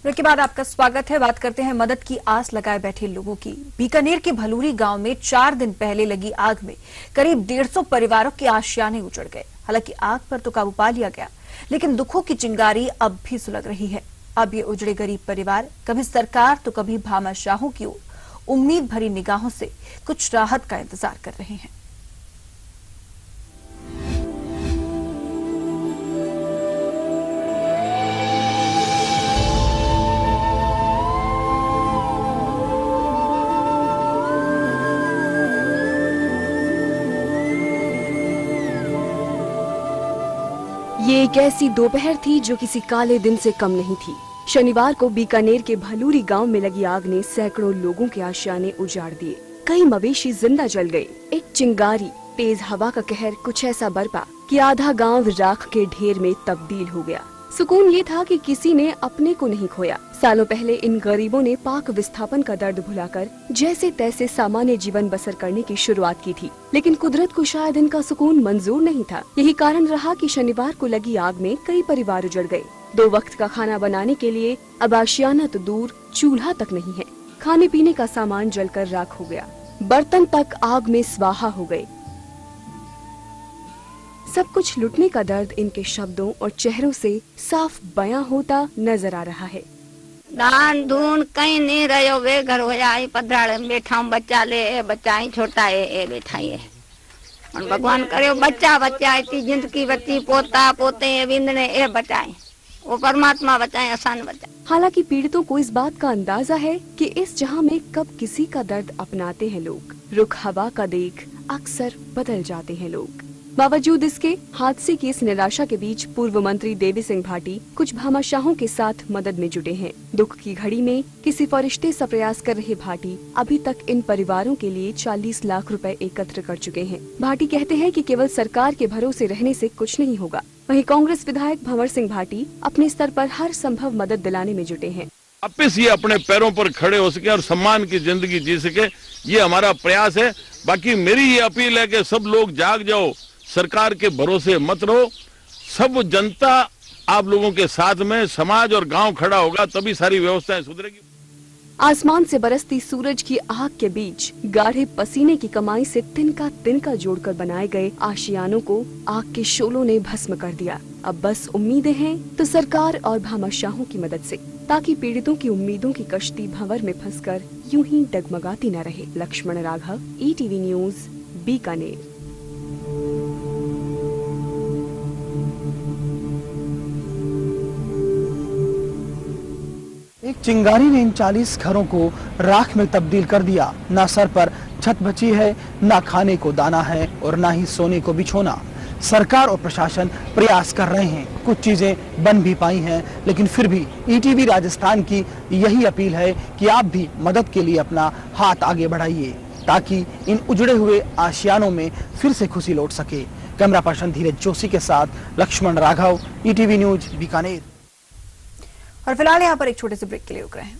Break के बाद आपका स्वागत है। बात करते हैं मदद की आस लगाए बैठे लोगों की। बीकानेर के भलूरी गांव में 4 दिन पहले लगी आग में करीब 150 परिवारों के आशियाने उजड़ गए। हालांकि आग पर तो काबू पा लिया गया, लेकिन दुखों की चिंगारी अब भी सुलग रही है। अब ये उजड़े गरीब परिवार कभी सरकार तो कभी भामाशाहों की ओर उम्मीद भरी निगाहों से कुछ राहत का इंतजार कर रहे हैं। ये एक ऐसी दोपहर थी जो किसी काले दिन से कम नहीं थी। शनिवार को बीकानेर के भलूरी गांव में लगी आग ने सैकड़ों लोगों के आशियाने उजाड़ दिए। कई मवेशी जिंदा जल गए। एक चिंगारी, तेज हवा का कहर कुछ ऐसा बरपा कि आधा गांव राख के ढेर में तब्दील हो गया। सुकून ये था कि किसी ने अपने को नहीं खोया। सालों पहले इन गरीबों ने पाक विस्थापन का दर्द भुलाकर जैसे तैसे सामान्य जीवन बसर करने की शुरुआत की थी, लेकिन कुदरत को शायद इनका सुकून मंजूर नहीं था। यही कारण रहा कि शनिवार को लगी आग में कई परिवार उजड़ गए। 2 वक्त का खाना बनाने के लिए अब आशियाना तो दूर, चूल्हा तक नहीं है। खाने पीने का सामान जलकर राख हो गया, बर्तन तक आग में स्वाहा हो गए। सब कुछ लुटने का दर्द इनके शब्दों और चेहरों से साफ बयां होता नजर आ रहा है। दान धून कहीं नहीं रहो, वे घर हो जाए पधराड़े में बैठा हूँ, बच्चा ले ए बच्चा ही छोटा है ए बैठा ही है। और भगवान करे बच्चा बच्चा इतनी जिंदगी बच्ची पोता पोते बिंदने ए बचाए, वो परमात्मा बचाए, आसान बचाए। हालांकि पीड़ितों को इस बात का अंदाजा है कि इस जहां में कब किसी का दर्द अपनाते हैं लोग। रुख हवा का देख अक्सर बदल जाते हैं लोग। बावजूद इसके हादसे की इस निराशा के बीच पूर्व मंत्री देवी सिंह भाटी कुछ भामाशाहों के साथ मदद में जुटे हैं। दुख की घड़ी में किसी फरिश्ते सा प्रयास कर रहे भाटी अभी तक इन परिवारों के लिए 40 लाख रुपए एकत्र कर चुके हैं। भाटी कहते हैं कि केवल सरकार के भरोसे रहने से कुछ नहीं होगा। वहीं कांग्रेस विधायक भंवर सिंह भाटी अपने स्तर पर हर संभव मदद दिलाने में जुटे हैं। वापिस ये अपने पैरों पर खड़े हो सके और सम्मान की जिंदगी जी सके, ये हमारा प्रयास है। बाकी मेरी ये अपील है कि सब लोग जाग जाओ, सरकार के भरोसे मत रहो। सब जनता आप लोगों के साथ में, समाज और गांव खड़ा होगा, तभी सारी व्यवस्थाएं सुधरेगी। आसमान से बरसती सूरज की आग के बीच गाढ़े पसीने की कमाई से तिनका जोड़कर बनाए गए आशियानों को आग के शोलों ने भस्म कर दिया। अब बस उम्मीदें हैं तो सरकार और भामाशाहों की मदद से, ताकि पीड़ितों की उम्मीदों की कश्ती भंवर में फंसकर यूं ही डगमगाती न रहे। Lakshman Raghav, ETV news, Bikaner. एक चिंगारी ने इन 40 घरों को राख में तब्दील कर दिया। ना सर पर छत बची है, ना खाने को दाना है और ना ही सोने को बिछोना। सरकार और प्रशासन प्रयास कर रहे हैं, कुछ चीजें बन भी पाई हैं, लेकिन फिर भी ETV राजस्थान की यही अपील है कि आप भी मदद के लिए अपना हाथ आगे बढ़ाइए, ताकि इन उजड़े हुए आशियानों में फिर से खुशी लौट सके। कैमरा पर्सन धीरज जोशी के साथ लक्ष्मण राघव, ETV न्यूज, बीकानेर। और फिलहाल यहाँ पर एक छोटे से ब्रेक के लिए रुक रहे हैं।